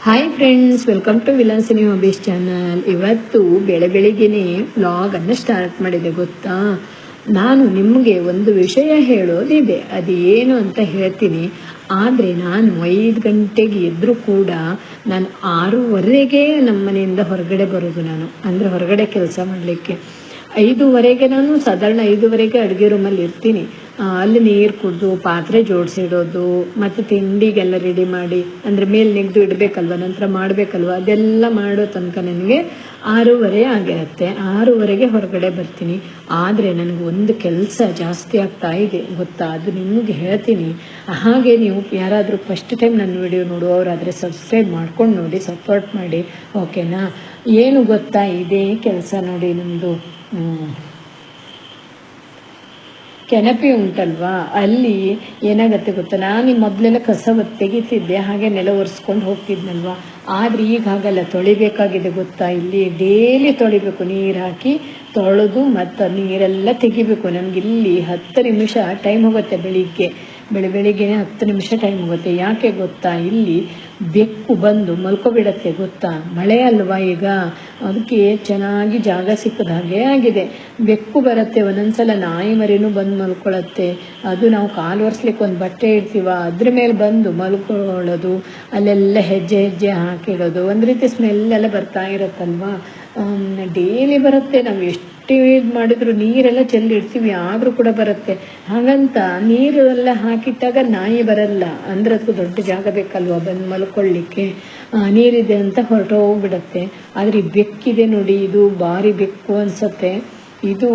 Hi friends, welcome to Vilasini hobbies channel. ಇವತ್ತು ಬೆಳಗ್ಗೆನೇ ವ್ಲಾಗನ್ನು start ಮಾಡಿದೆ. ಗೊತ್ತಾ, ನಾನು ನಿಮಗೆ ಒಂದು ವಿಷಯ ಹೇಳೋದಿದೆ. ಅದು ಏನು ಅಂತ ಹೇಳ್ತೀನಿ. ಆದರೆ ನಾನು 5 ಗಂಟೆಗೆ ಎದ್ದರೂ ಕೂಡ ನಾನು 6:30ಗೆ ನಮ್ಮ ಮನೆಯಿಂದ ಹೊರಗಡೆ ಬರೋದು. ನಾನು ಅಂದರೆ ಹೊರಗಡೆ ಕೆಲಸ ಮಾಡಲಿಕ್ಕೆ 5:30ಗೆ ನಾನು ಸಾಧಾರಣ 5:30ಗೆ ಅಡುಗೆ ರೂಮಲ್ಲಿ ಇರ್ತೀನಿ. ಅಲ್ಲಿ ನೀರು ಕುಡಿದು ಪಾತ್ರೆ ಜೋಡಿಸಿಡೋದು ಮತ್ತು ತಿಂಡಿಗೆಲ್ಲ ರೆಡಿ ಮಾಡಿ ಅಂದರೆ ಮೇಲೆ ನೆಗೆದು ಇಡಬೇಕಲ್ವ, ನಂತರ ಮಾಡಬೇಕಲ್ವ, ಅದೆಲ್ಲ ಮಾಡೋ ತನಕ ನನಗೆ 6:30 ಆಗಿರುತ್ತೆ. 6:30ಗೆ ಹೊರಗಡೆ ಬರ್ತೀನಿ. ಆದರೆ ನನಗೆ ಒಂದು ಕೆಲಸ ಜಾಸ್ತಿ ಆಗ್ತಾ ಇದೆ ಗೊತ್ತಾ, ಅದು ನಿಮಗೆ ಹೇಳ್ತೀನಿ. ಹಾಗೆ ನೀವು ಯಾರಾದರೂ ಫಸ್ಟ್ ಟೈಮ್ ನನ್ನ ವಿಡಿಯೋ ನೋಡುವವರಾದರೆ ಸಬ್ಸ್ಕ್ರೈಬ್ ಮಾಡ್ಕೊಂಡು ನೋಡಿ, ಸಪೋರ್ಟ್ ಮಾಡಿ, ಓಕೆನಾ? ಏನು ಗೊತ್ತಾ, ಇದೇ ಕೆಲಸ ನೋಡಿ. ನಮ್ಮದು ಕೆನಪಿ ಉಂಟಲ್ವಾ, ಅಲ್ಲಿ ಏನಾಗತ್ತೆ ಗೊತ್ತಾ, ನಾನು ಮೊದಲೆಲ್ಲ ಕಸ ತೆಗಿತಿದ್ದೆ, ಹಾಗೆ ನೆಲ ಒರೆಸ್ಕೊಂಡು ಹೋಗ್ತಿದ್ನಲ್ವಾ. ಆದರೆ ಈಗ ಹಾಗಲ್ಲ, ತೊಳಿಬೇಕಾಗಿದೆ ಗೊತ್ತಾ. ಇಲ್ಲಿ ಡೈಲಿ ತೊಳಿಬೇಕು, ನೀರು ಹಾಕಿ ತೊಳೆದು ಮತ್ತು ನೀರೆಲ್ಲ ತೆಗಿಬೇಕು. ನನಗಿಲ್ಲಿ 10 ನಿಮಿಷ ಟೈಮ್ ಹೋಗುತ್ತೆ. ಬೆಳಿಗ್ಗೆನೆ 10 ನಿಮಿಷ ಟೈಮ್ ಹೋಗುತ್ತೆ. ಯಾಕೆ ಗೊತ್ತಾ, ಇಲ್ಲಿ ಬೆಕ್ಕು ಬಂದು ಮಲ್ಕೊಬಿಡತ್ತೆ ಗೊತ್ತಾ. ಮಳೆ ಅಲ್ವಾ ಈಗ, ಅದಕ್ಕೆ ಚೆನ್ನಾಗಿ ಜಾಗ ಸಿಕ್ಕದ ಹಾಗೆ ಆಗಿದೆ. ಬೆಕ್ಕು ಬರುತ್ತೆ, ಒಂದೊಂದ್ಸಲ ನಾಯಿ ಮರಿನೂ ಬಂದು ಮಲ್ಕೊಳ್ಳುತ್ತೆ. ಅದು ನಾವು ಕಾಲು ಒರೆಸ್ಲಿಕ್ಕೆ ಒಂದು ಬಟ್ಟೆ ಇಡ್ತೀವ, ಅದ್ರ ಮೇಲೆ ಬಂದು ಮಲ್ಕೊಳ್ಳೋದು, ಅಲ್ಲೆಲ್ಲ ಹೆಜ್ಜೆ ಹಾಕಿಡೋದು. ಒಂದು ರೀತಿ ಸ್ಮೆಲ್ಲೆಲ್ಲ ಬರ್ತಾ ಇರುತ್ತಲ್ವಾ. ಡೈಲಿ ಬರುತ್ತೆ. ನಾವು ಎಷ್ಟು ಇದು ಮಾಡಿದ್ರು ನೀರೆಲ್ಲ ಚೆಲ್ಲಿಡ್ತೀವಿ, ಆದರೂ ಕೂಡ ಬರುತ್ತೆ. ಹಾಗಂತ ನೀರು ಎಲ್ಲ ಹಾಕಿಟ್ಟಾಗ ನಾಯಿ ಬರಲ್ಲ, ಅಂದ್ರೆ ಅದಕ್ಕೂ ದೊಡ್ಡ ಜಾಗ ಬೇಕಲ್ವ ಬಂದು ಮಲ್ಕೊಳ್ಳಿಕ್ಕೆ. ನೀರಿದೆ ಅಂತ ಹೊರಟೋಗ್ಬಿಡತ್ತೆ. ಆದರೆ ಬೆಕ್ಕಿದೆ ನೋಡಿ, ಇದು ಭಾರಿ ಬೆಕ್ಕು ಅನ್ಸತ್ತೆ. ಇದು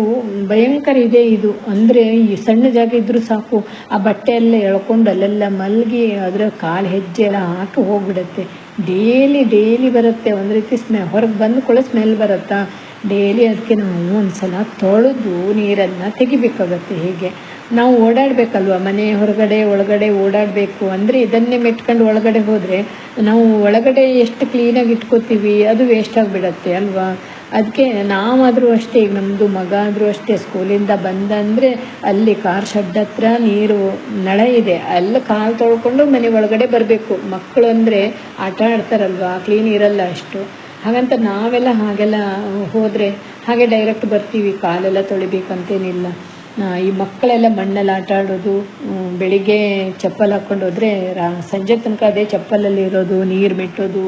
ಭಯಂಕರ ಇದೆ ಇದು. ಅಂದರೆ ಈ ಸಣ್ಣ ಜಾಗ ಇದ್ರೂ ಸಾಕು, ಆ ಬಟ್ಟೆ ಎಲ್ಲ ಎಳ್ಕೊಂಡು ಅಲ್ಲೆಲ್ಲ ಮಲಗಿ ಅದರ ಕಾಲು ಹೆಜ್ಜೆ ಎಲ್ಲ ಹಾಕಿ ಹೋಗ್ಬಿಡತ್ತೆ. ಡೈಲಿ ಬರುತ್ತೆ. ಒಂದು ರೀತಿ ಹೊರಗೆ ಬಂದು ಕೂಡ ಸ್ಮೆಲ್ ಬರುತ್ತಾ. ಡೈಲಿ ಅದಕ್ಕೆ ನಾವು ಒಂದ್ಸಲ ತೊಳೆದು ನೀರನ್ನು ತೆಗಿಬೇಕಾಗತ್ತೆ. ಹೀಗೆ ನಾವು ಓಡಾಡಬೇಕಲ್ವ, ಮನೆ ಹೊರಗಡೆ ಒಳಗಡೆ ಓಡಾಡಬೇಕು. ಅಂದರೆ ಇದನ್ನೇ ಮೆಟ್ಕೊಂಡು ಒಳಗಡೆ ಹೋದರೆ ನಾವು ಒಳಗಡೆ ಎಷ್ಟು ಕ್ಲೀನಾಗಿ ಇಟ್ಕೋತೀವಿ, ಅದು ವೇಸ್ಟ್ ಆಗಿಬಿಡತ್ತೆ ಅಲ್ವಾ. ಅದಕ್ಕೆ ನಾವಾದರೂ ಅಷ್ಟೇ, ಈಗ ನಮ್ಮದು ಮಗ ಆದರೂ ಅಷ್ಟೇ, ಸ್ಕೂಲಿಂದ ಬಂದಂದರೆ ಅಲ್ಲಿ ಕಾರ್ ಶೆಡ್ ಹತ್ರ ನೀರು ನಳ ಇದೆ, ಅಲ್ಲಿ ಕಾಲು ತೊಳ್ಕೊಂಡು ಮನೆ ಒಳಗಡೆ ಬರಬೇಕು. ಮಕ್ಕಳು ಅಂದರೆ ಆಟ ಆಡ್ತಾರಲ್ವ, ಕ್ಲೀನ್ ಇರಲ್ಲ ಅಷ್ಟು. ಹಾಗಂತ ನಾವೆಲ್ಲ ಹಾಗೆಲ್ಲ ಹೋದರೆ ಹಾಗೆ ಡೈರೆಕ್ಟ್ ಬರ್ತೀವಿ, ಕಾಲೆಲ್ಲ ತೊಳಿಬೇಕಂತೇನಿಲ್ಲ. ಈ ಮಕ್ಕಳೆಲ್ಲ ಮಣ್ಣಲ್ಲಿ ಆಟ ಆಡೋದು, ಬೆಳಿಗ್ಗೆ ಚಪ್ಪಲ್ ಹಾಕ್ಕೊಂಡು ಹೋದರೆ ಸಂಜೆ ತನಕ ಅದೇ ಚಪ್ಪಲಲ್ಲಿ ಇರೋದು, ನೀರು ಮೆಟ್ಟೋದು,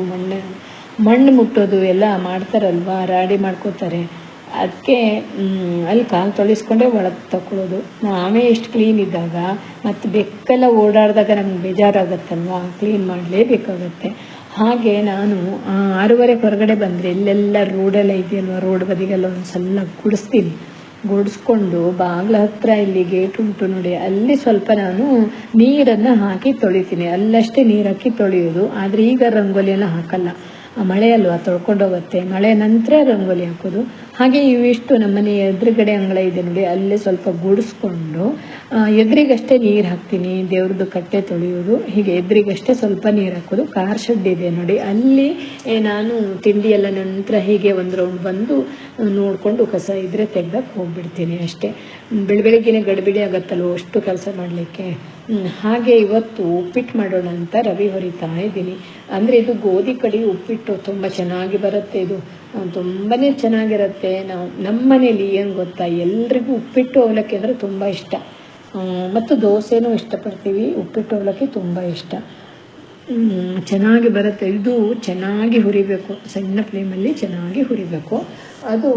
ಮಣ್ಣು ಮುಟ್ಟೋದು ಎಲ್ಲ ಮಾಡ್ತಾರಲ್ವ, ರಾಡಿ ಮಾಡ್ಕೋತಾರೆ. ಅದಕ್ಕೆ ಅಲ್ಲಿ ಕಾಲು ತೊಳಿಸ್ಕೊಂಡೇ ಒಳಗೆ ತಗೊಳ್ಳೋದು. ನಾವೇ ಎಷ್ಟು ಕ್ಲೀನ್ ಇದ್ದಾಗ ಮತ್ತು ಬೆಕ್ಕೆಲ್ಲ ಓಡಾಡಿದಾಗ ನಮ್ಗೆ ಬೇಜಾರಾಗತ್ತಲ್ವ, ಕ್ಲೀನ್ ಮಾಡಲೇಬೇಕಾಗತ್ತೆ. ಹಾಗೆ ನಾನು 6:30 ಹೊರಗಡೆ ಬಂದರೆ ಇಲ್ಲೆಲ್ಲ ರೋಡೆಲ್ಲ ಇದೆಯಲ್ವ, ರೋಡ್ ಬದಿಗೆಲ್ಲ ಒಂದು ಸಲ ಗುಡಿಸ್ಕೊಂಡು ಬಾಗಿಲ ಹತ್ರ ಇಲ್ಲಿ ಗೇಟ್ ಉಂಟು ನೋಡಿ, ಅಲ್ಲಿ ಸ್ವಲ್ಪ ನಾನು ನೀರನ್ನು ಹಾಕಿ ತೊಳಿತೀನಿ. ಅಲ್ಲಷ್ಟೇ ನೀರು ಹಾಕಿ ತೊಳೆಯೋದು. ಆದರೆ ಈಗ ರಂಗೋಲಿ ಎಲ್ಲ ಹಾಕಲ್ಲ, ಮಳೆ ಅಲ್ವಾ ತೊಳ್ಕೊಂಡೋಗುತ್ತೆ. ಮಳೆ ನಂತರ ರಂಗೋಲಿ ಹಾಕೋದು. ಹಾಗೆ ಇವಿಷ್ಟು ನಮ್ಮನೆ ಎದುರುಗಡೆ ಅಂಗಳ ಇದೆ ನೋಡಿ, ಅಲ್ಲೇ ಸ್ವಲ್ಪ ಗುಡಿಸ್ಕೊಂಡು ಎದುರಿಗಷ್ಟೇ ನೀರು ಹಾಕ್ತೀನಿ. ದೇವ್ರದ್ದು ಕಟ್ಟೆ ತೊಳೆಯೋದು, ಹೀಗೆ ಎದುರಿಗಷ್ಟೇ ಸ್ವಲ್ಪ ನೀರು ಹಾಕೋದು. ಕಾರ್ ಶೆಡ್ ಇದೆ ನೋಡಿ, ಅಲ್ಲಿ ನಾನು ತಿಂಡಿ ಎಲ್ಲ ನಂತರ ಹೀಗೆ ಒಂದು ರೌಂಡ್ ಬಂದು ನೋಡಿಕೊಂಡು ಕಸ ಇದ್ದರೆ ತೆಗ್ದಕ್ಕೆ ಹೋಗ್ಬಿಡ್ತೀನಿ ಅಷ್ಟೇ. ಬೆಳಗ್ಗೆನೇ ಗಡಿಬಿಡಿ ಆಗುತ್ತಲ್ವ ಅಷ್ಟು ಕೆಲಸ ಮಾಡಲಿಕ್ಕೆ. ಹಾಗೆ ಇವತ್ತು ಉಪ್ಪಿಟ್ಟು ಮಾಡೋಣ ಅಂತ ರವೆ ಹೊರಿತಾ ಇದ್ದೀನಿ. ಅಂದರೆ ಇದು ಗೋಧಿ ಕಡಿ ಉಪ್ಪಿಟ್ಟು ತುಂಬ ಚೆನ್ನಾಗಿ ಬರುತ್ತೆ. ಇದು ತುಂಬಾ ಚೆನ್ನಾಗಿರುತ್ತೆ. ನಮ್ಮ ಮನೇಲಿ ಏನು ಗೊತ್ತಾ, ಎಲ್ರಿಗೂ ಉಪ್ಪಿಟ್ಟು ಅವಲಕ್ಕಿ ಅಂದರೆ ತುಂಬ ಇಷ್ಟ. ಮತ್ತು ದೋಸೆನೂ ಇಷ್ಟಪಡ್ತೀವಿ, ಉಪ್ಪಿಟ್ಟು ಅವಲಕ್ಕಿ ತುಂಬ ಇಷ್ಟ. ಚೆನ್ನಾಗಿ ಬರುತ್ತೆ. ಇದು ಚೆನ್ನಾಗಿ ಹುರಿಬೇಕು, ಸಣ್ಣ ಫ್ಲೇಮಲ್ಲಿ ಚೆನ್ನಾಗಿ ಹುರಿಬೇಕು. ಅದು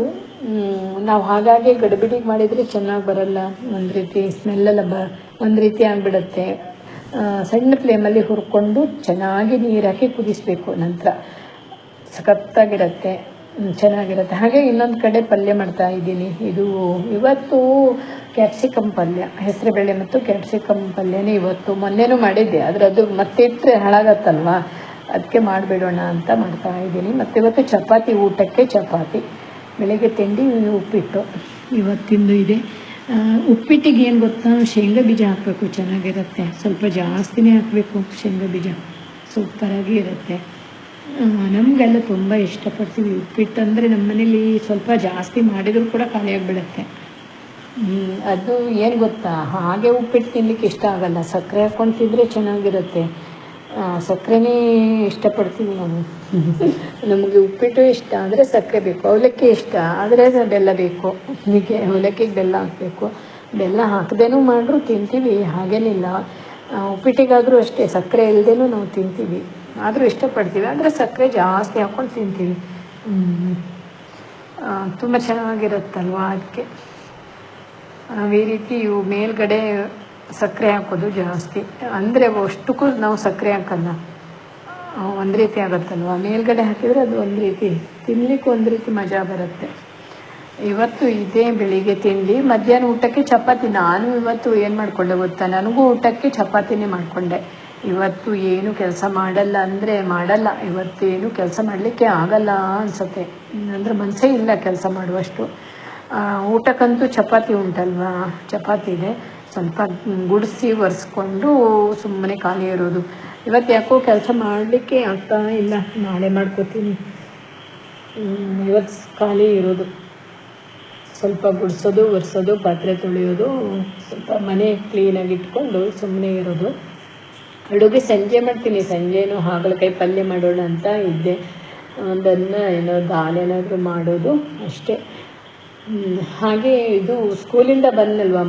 ನಾವು ಹಾಗಾಗಿ ಗಡಿಬಿಡಿಗೆ ಮಾಡಿದರೆ ಚೆನ್ನಾಗಿ ಬರಲ್ಲ, ಒಂದು ರೀತಿ ಸ್ಮೆಲ್ಲೆಲ್ಲ ಒಂದು ರೀತಿ ಆಗಿಬಿಡುತ್ತೆ. ಸಣ್ಣ ಫ್ಲೇಮಲ್ಲಿ ಹುರ್ಕೊಂಡು ಚೆನ್ನಾಗಿ ನೀರು ಹಾಕಿ ಕುದಿಸ್ಬೇಕು. ನಂತರ ಸಖತ್ತಾಗಿರುತ್ತೆ, ಚೆನ್ನಾಗಿರುತ್ತೆ. ಹಾಗೆ ಇನ್ನೊಂದು ಕಡೆ ಪಲ್ಯ ಮಾಡ್ತಾ ಇದ್ದೀನಿ. ಇವತ್ತು ಕ್ಯಾಪ್ಸಿಕಮ್ ಪಲ್ಯ, ಹೆಸರುಬೇಳೆ ಮತ್ತು ಕ್ಯಾಪ್ಸಿಕಮ್ ಪಲ್ಯನೇ ಇವತ್ತು. ಮೊನ್ನೆನೂ ಮಾಡಿದ್ದೆ, ಆದರೆ ಅದು ಮತ್ತೆ ಇಟ್ಟರೆ ಹಾಳಾಗತ್ತಲ್ವ, ಅದಕ್ಕೆ ಮಾಡಿಬಿಡೋಣ ಅಂತ ಮಾಡ್ತಾ ಇದ್ದೀನಿ. ಮತ್ತು ಇವತ್ತು ಚಪಾತಿ, ಊಟಕ್ಕೆ ಚಪಾತಿ. ಬೆಳಗ್ಗೆ ತಿಂಡಿ ಉಪ್ಪಿಟ್ಟು ಇವತ್ತಿಂದು ಇದೆ. ಉಪ್ಪಿಟ್ಟಿಗೆ ಏನು ಗೊತ್ತಾ, ಶೇಂಗಾ ಬೀಜ ಹಾಕಬೇಕು, ಚೆನ್ನಾಗಿರುತ್ತೆ. ಸ್ವಲ್ಪ ಜಾಸ್ತಿನೇ ಹಾಕಬೇಕು ಶೇಂಗಾ ಬೀಜ, ಸೂಪರಾಗಿ ಇರುತ್ತೆ. ನಮಗೆಲ್ಲ ತುಂಬ ಇಷ್ಟಪಡ್ತೀವಿ ಉಪ್ಪಿಟ್ಟು. ಅಂದರೆ ನಮ್ಮ ಮನೇಲಿ ಸ್ವಲ್ಪ ಜಾಸ್ತಿ ಮಾಡಿದರೂ ಕೂಡ ಖಾಲಿಯಾಗಿಬಿಡುತ್ತೆ. ಅದು ಏನು ಗೊತ್ತಾ, ಹಾಗೆ ಉಪ್ಪಿಟ್ಟು ತಿನ್ನಲಿಕ್ಕೆ ಇಷ್ಟ ಆಗಲ್ಲ, ಸಕ್ಕರೆ ಹಾಕ್ಕೊಂಡು ತಿಂದರೆ ಚೆನ್ನಾಗಿರುತ್ತೆ. ಸಕ್ಕರೆನೇ ಇಷ್ಟಪಡ್ತೀವಿ ನಾವು. ನಮಗೆ ಉಪ್ಪಿಟ್ಟು ಇಷ್ಟ ಆದರೆ ಸಕ್ಕರೆ ಬೇಕು, ಅವಲಕ್ಕಿ ಇಷ್ಟ ಆದರೆ ಬೆಲ್ಲ ಬೇಕು. ಹೀಗೆ ಅವಲಕ್ಕಿಗೆ ಬೆಲ್ಲ ಹಾಕಬೇಕು, ಬೆಲ್ಲ ಹಾಕದೇನೂ ಮಾಡ್ರೂ ತಿಂತೀವಿ, ಹಾಗೇನಿಲ್ಲ. ಉಪ್ಪಿಟ್ಟಿಗಾದರೂ ಅಷ್ಟೇ ಸಕ್ಕರೆ ಇಲ್ಲದೇನೂ ನಾವು ತಿಂತೀವಿ, ಆದರೂ ಇಷ್ಟಪಡ್ತೀವಿ, ಆದರೆ ಸಕ್ಕರೆ ಜಾಸ್ತಿ ಹಾಕ್ಕೊಂಡು ತಿಂತೀವಿ. ತುಂಬ ಚೆನ್ನಾಗಿರುತ್ತಲ್ವ, ಅದಕ್ಕೆ ನಾವು ಈ ರೀತಿ ಇವು ಮೇಲ್ಗಡೆ ಸಕ್ಕರೆ ಹಾಕೋದು ಜಾಸ್ತಿ, ಅಂದರೆ ಅಷ್ಟಕ್ಕೂ ನಾವು ಸಕ್ಕರೆ ಹಾಕಲ್ಲ, ಒಂದು ರೀತಿ ಆಗುತ್ತಲ್ವ. ಮೇಲ್ಗಡೆ ಹಾಕಿದರೆ ಅದು ಒಂದು ರೀತಿ ತಿನ್ನಲಿಕ್ಕೆ ಒಂದು ರೀತಿ ಮಜಾ ಬರುತ್ತೆ. ಇವತ್ತು ಇದೇ ಬೆಳಿಗ್ಗೆ ತಿಂಡಿ, ಮಧ್ಯಾಹ್ನ ಊಟಕ್ಕೆ ಚಪಾತಿ. ನಾನು ಇವತ್ತು ಏನು ಮಾಡಿಕೊಂಡೆ ಗೊತ್ತಾ, ನನಗೂ ಊಟಕ್ಕೆ ಚಪಾತಿನೇ ಮಾಡಿಕೊಂಡೆ. ಇವತ್ತು ಏನು ಕೆಲಸ ಮಾಡಲ್ಲ ಅಂದರೆ ಮಾಡಲ್ಲ, ಇವತ್ತೇನು ಕೆಲಸ ಮಾಡಲಿಕ್ಕೆ ಆಗಲ್ಲ ಅನಿಸುತ್ತೆ, ಅಂದರೆ ಮನಸ್ಸೇ ಇಲ್ಲ ಕೆಲಸ ಮಾಡುವಷ್ಟು. ಊಟಕ್ಕಂತೂ ಚಪಾತಿ ಉಂಟಲ್ವಾ, ಚಪಾತಿ ಇದೆ, ಸ್ವಲ್ಪ ಗುಡಿಸಿ ಒರೆಸ್ಕೊಂಡು ಸುಮ್ಮನೆ ಖಾಲಿ ಇರೋದು. ಇವತ್ತು ಯಾಕೋ ಕೆಲಸ ಮಾಡಲಿಕ್ಕೆ ಆಗ್ತಾ ಇಲ್ಲ, ನಾಳೆ ಮಾಡ್ಕೋತೀನಿ. ಇವತ್ತು ಖಾಲಿ ಇರೋದು, ಸ್ವಲ್ಪ ಗುಡಿಸೋದು, ಒರೆಸೋದು, ಪಾತ್ರೆ ತೊಳೆಯೋದು, ಸ್ವಲ್ಪ ಮನೆ ಕ್ಲೀನಾಗಿ ಇಟ್ಕೊಂಡು ಸುಮ್ಮನೆ ಇರೋದು. ಅಡುಗೆ ಸಂಜೆ ಮಾಡ್ತೀನಿ, ಸಂಜೆನೂ ಹಾಗಲಕಾಯಿ ಪಲ್ಯ ಮಾಡೋಣ ಅಂತ ಇದ್ದೆ, ಅದನ್ನು ಏನೋ ದಾಲ್ ಏನಾದರೂ ಮಾಡೋದು ಅಷ್ಟೇ. ಹಾಗೆ ಇದು ಸ್ಕೂಲಿಂದ ಬಂದಲ್ವ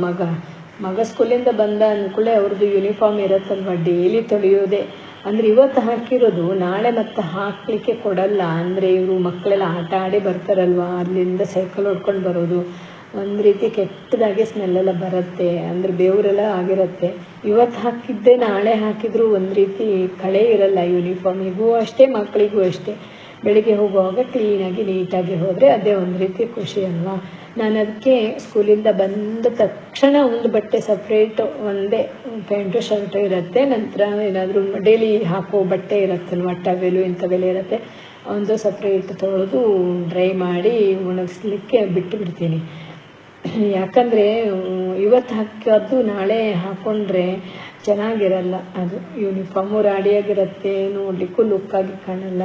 ಮಗ ಸ್ಕೂಲಿಂದ ಬಂದ ಅಂದ್ಕೊಳ್ಳೆ ಅವ್ರದ್ದು ಯೂನಿಫಾರ್ಮ್ ಇರುತ್ತಲ್ವ, ಡೈಲಿ ತೊಳೆಯೋದೆ. ಅಂದರೆ ಇವತ್ತು ಹಾಕಿರೋದು ನಾಳೆ ಮತ್ತೆ ಹಾಕಲಿಕ್ಕೆ ಕೊಡಲ್ಲ, ಅಂದರೆ ಇವರು ಮಕ್ಕಳೆಲ್ಲ ಆಟ ಆಡಿ ಬರ್ತಾರಲ್ವ, ಅಲ್ಲಿಂದ ಸೈಕಲ್ ಹೊಡ್ಕೊಂಡು ಬರೋದು, ಒಂದು ರೀತಿ ಕೆಟ್ಟದಾಗಿ ಸ್ಮೆಲ್ಲೆಲ್ಲ ಬರುತ್ತೆ, ಅಂದರೆ ಬೇವರೆಲ್ಲ ಆಗಿರುತ್ತೆ. ಇವತ್ತು ಹಾಕಿದ್ದೆ ನಾಳೆ ಹಾಕಿದರೂ ಒಂದು ರೀತಿ ಕಳೆ ಇರಲ್ಲ ಯೂನಿಫಾರ್ಮಿಗೂ ಅಷ್ಟೇ, ಮಕ್ಕಳಿಗೂ ಅಷ್ಟೇ. ಬೆಳಿಗ್ಗೆ ಹೋಗುವಾಗ ಕ್ಲೀನಾಗಿ ನೀಟಾಗಿ ಹೋದರೆ ಅದೇ ಒಂದು ರೀತಿ ಖುಷಿ ಅಲ್ವಾ. ನಾನು ಅದಕ್ಕೆ ಸ್ಕೂಲಿಂದ ಬಂದ ತಕ್ಷಣ ಒಂದು ಬಟ್ಟೆ ಸಪ್ರೇಟು, ಒಂದೇ ಪ್ಯಾಂಟು ಶರ್ಟು ಇರುತ್ತೆ, ನಂತರ ಏನಾದರೂ ಡೈಲಿ ಹಾಕೋ ಬಟ್ಟೆ ಇರುತ್ತಲ್ವ, ಟವೆಲು ಇಂಥವೆಲ್ಲ ಇರುತ್ತೆ, ಒಂದು ಸಪ್ರೇಟ್ ತೊಳೆದು ಡ್ರೈ ಮಾಡಿ ಒಣಗಿಸ್ಲಿಕ್ಕೆ ಬಿಟ್ಟು ಬಿಡ್ತೀನಿ. ಯಾಕಂದರೆ ಇವತ್ತು ಹಾಕೋದು ನಾಳೆ ಹಾಕ್ಕೊಂಡ್ರೆ ಚೆನ್ನಾಗಿರಲ್ಲ, ಅದು ಯೂನಿಫಾರ್ಮು ರಾಡಿಯಾಗಿರುತ್ತೆ, ನೋಡಲಿಕ್ಕೂ ಲುಕ್ಕಾಗಿ ಕಾಣಲ್ಲ,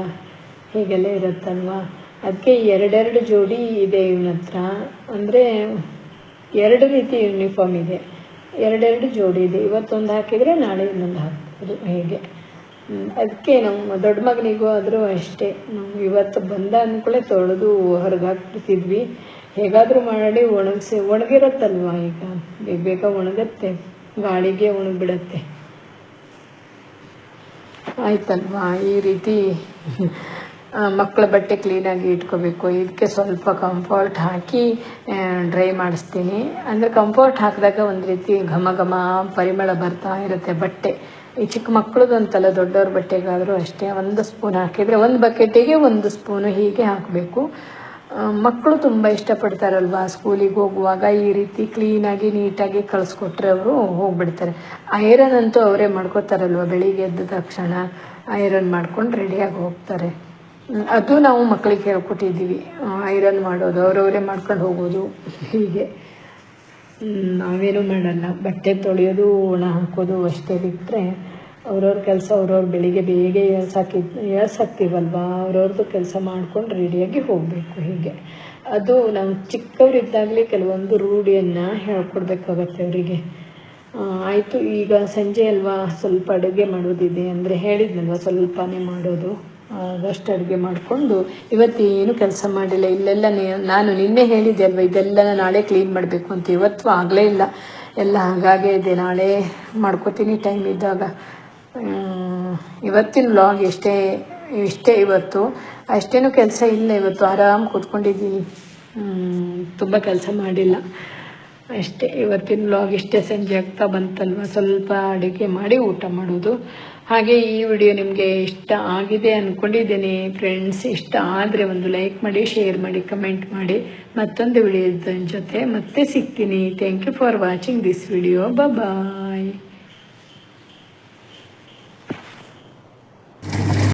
ಹೀಗೆಲ್ಲ ಇರುತ್ತಲ್ವ. ಅದಕ್ಕೆ ಎರಡೆರಡು ಜೋಡಿ ಇದೆ ಇವನ ಹತ್ರ, ಅಂದರೆ ಎರಡು ರೀತಿ ಯೂನಿಫಾರ್ಮ್ ಇದೆ, ಎರಡೆರಡು ಜೋಡಿ ಇದೆ. ಇವತ್ತೊಂದು ಹಾಕಿದರೆ ನಾಳೆ ಇನ್ನೊಂದು ಹಾಕ್ಬೋದು, ಹೇಗೆ. ಅದಕ್ಕೆ ನಮ್ಮ ದೊಡ್ಡ ಮಗನಿಗೂ ಆದರೂ ಅಷ್ಟೇ, ನಾವು ಇವತ್ತು ಬಂದ ಅಂದ್ಕೊಳ್ಳೆ ತೊಳೆದು ಹೊರಗೆ ಹಾಕ್ಬಿಡ್ತಿದ್ವಿ, ಹೇಗಾದರೂ ಮಾಡಿ ಒಣಗಿರುತ್ತಲ್ವ, ಈಗ ಬೇಗ ಬೇಗ ಒಣಗುತ್ತೆ, ಗಾಳಿಗೆ ಒಣಗಿಬಿಡತ್ತೆ, ಆಯ್ತಲ್ವಾ. ಈ ರೀತಿ ಮಕ್ಕಳ ಬಟ್ಟೆ ಕ್ಲೀನಾಗಿ ಇಟ್ಕೋಬೇಕು. ಇದಕ್ಕೆ ಸ್ವಲ್ಪ ಕಂಫರ್ಟ್ ಹಾಕಿ ಡ್ರೈ ಮಾಡಿಸ್ತೀನಿ, ಅಂದರೆ ಕಂಫರ್ಟ್ ಹಾಕಿದಾಗ ಒಂದು ರೀತಿ ಘಮ ಘಮ ಪರಿಮಳ ಬರ್ತಾ ಇರುತ್ತೆ ಬಟ್ಟೆ. ಈ ಚಿಕ್ಕ ಮಕ್ಕಳದು ಅಂತಲ್ಲ, ದೊಡ್ಡವ್ರ ಬಟ್ಟೆಗಾದರೂ ಅಷ್ಟೇ, ಒಂದು ಸ್ಪೂನ್ ಹಾಕಿದರೆ ಒಂದು ಬಕೆಟಿಗೆ ಒಂದು ಸ್ಪೂನು ಹೀಗೆ ಹಾಕಬೇಕು. ಮಕ್ಕಳು ತುಂಬ ಇಷ್ಟಪಡ್ತಾರಲ್ವ, ಸ್ಕೂಲಿಗೆ ಹೋಗುವಾಗ ಈ ರೀತಿ ಕ್ಲೀನಾಗಿ ನೀಟಾಗಿ ಕಳಿಸ್ಕೊಟ್ರೆ ಅವರು ಹೋಗ್ಬಿಡ್ತಾರೆ. ಐರನ್ ಅಂತೂ ಅವರೇ ಮಾಡ್ಕೋತಾರಲ್ವ, ಬೆಳಿಗ್ಗೆ ಎದ್ದ ತಕ್ಷಣ ಐರನ್ ಮಾಡ್ಕೊಂಡು ರೆಡಿಯಾಗಿ ಹೋಗ್ತಾರೆ. ಅದು ನಾವು ಮಕ್ಕಳಿಗೆ ಹೇಳ್ಕೊಟ್ಟಿದ್ದೀವಿ, ಐರನ್ ಮಾಡೋದು, ಅವರವರೇ ಮಾಡ್ಕೊಂಡು ಹೋಗೋದು, ಹೀಗೆ. ನಾವೇನು ಮಾಡಲ್ಲ, ಬಟ್ಟೆ ತೊಳೆಯೋದು ಒಣ ಹಾಕೋದು ಅಷ್ಟೇ, ಬಿಟ್ಟರೆ ಅವ್ರವ್ರ ಕೆಲಸ ಅವ್ರವ್ರು ಬೆಳಿಗ್ಗೆ ಬೇಗ ಏಳ್ಸಾಕ್ತೀವಲ್ವ, ಅವ್ರವ್ರದ್ದು ಕೆಲಸ ಮಾಡ್ಕೊಂಡು ರೆಡಿಯಾಗಿ ಹೋಗಬೇಕು, ಹೀಗೆ. ಅದು ನಾವು ಚಿಕ್ಕವರಿದ್ದಾಗಲೇ ಕೆಲವೊಂದು ರೂಢಿಯನ್ನು ಹೇಳ್ಕೊಡ್ಬೇಕಾಗತ್ತೆ ಅವರಿಗೆ. ಆಯಿತು, ಈಗ ಸಂಜೆ ಅಲ್ವಾ, ಸ್ವಲ್ಪ ಅಡುಗೆ ಮಾಡೋದಿದೆ, ಅಂದರೆ ಹೇಳಿದ್ನಲ್ವ ಸ್ವಲ್ಪನೇ ಮಾಡೋದು, ಅದಷ್ಟು ಅಡುಗೆ ಮಾಡಿಕೊಂಡು ಇವತ್ತೇನು ಕೆಲಸ ಮಾಡಿಲ್ಲ. ಇಲ್ಲೆಲ್ಲ ನಾನು ನಿನ್ನೆ ಹೇಳಿದ್ದೆ ಅಲ್ವ, ಇದೆಲ್ಲ ನಾಳೆ ಕ್ಲೀನ್ ಮಾಡಬೇಕು ಅಂತ, ಇವತ್ತು ಆಗಲೇ ಇಲ್ಲ, ಎಲ್ಲ ಹಾಗಾಗೇ ಇದೆ, ನಾಳೆ ಮಾಡ್ಕೋತೀನಿ ಟೈಮ್ ಇದ್ದಾಗ. ಇವತ್ತಿನ ವ್ಲಾಗ್ ಇಷ್ಟೇ ಇವತ್ತು, ಅಷ್ಟೇನೂ ಕೆಲಸ ಇಲ್ಲ ಇವತ್ತು, ಆರಾಮ್ ಕೂತ್ಕೊಂಡಿದ್ದೀನಿ, ತುಂಬ ಕೆಲಸ ಮಾಡಿಲ್ಲ ಅಷ್ಟೇ. ಇವತ್ತಿನ ವ್ಲಾಗ್ ಇಷ್ಟೇ, ಸಂಜೆ ಆಗ್ತಾ ಬಂತಲ್ವ, ಸ್ವಲ್ಪ ಅಡುಗೆ ಮಾಡಿ ಊಟ ಮಾಡೋದು. ಹಾಗೆ ಈ ವಿಡಿಯೋ ನಿಮಗೆ ಇಷ್ಟ ಆಗಿದೆ ಅಂದ್ಕೊಂಡಿದ್ದೇನೆ ಫ್ರೆಂಡ್ಸ್. ಇಷ್ಟ ಆದರೆ ಒಂದು ಲೈಕ್ ಮಾಡಿ, ಶೇರ್ ಮಾಡಿ, ಕಮೆಂಟ್ ಮಾಡಿ. ಮತ್ತೊಂದು ವಿಡಿಯೋದ ಜೊತೆ ಮತ್ತೆ ಸಿಗ್ತೀನಿ. Thank you for watching this video. Bye.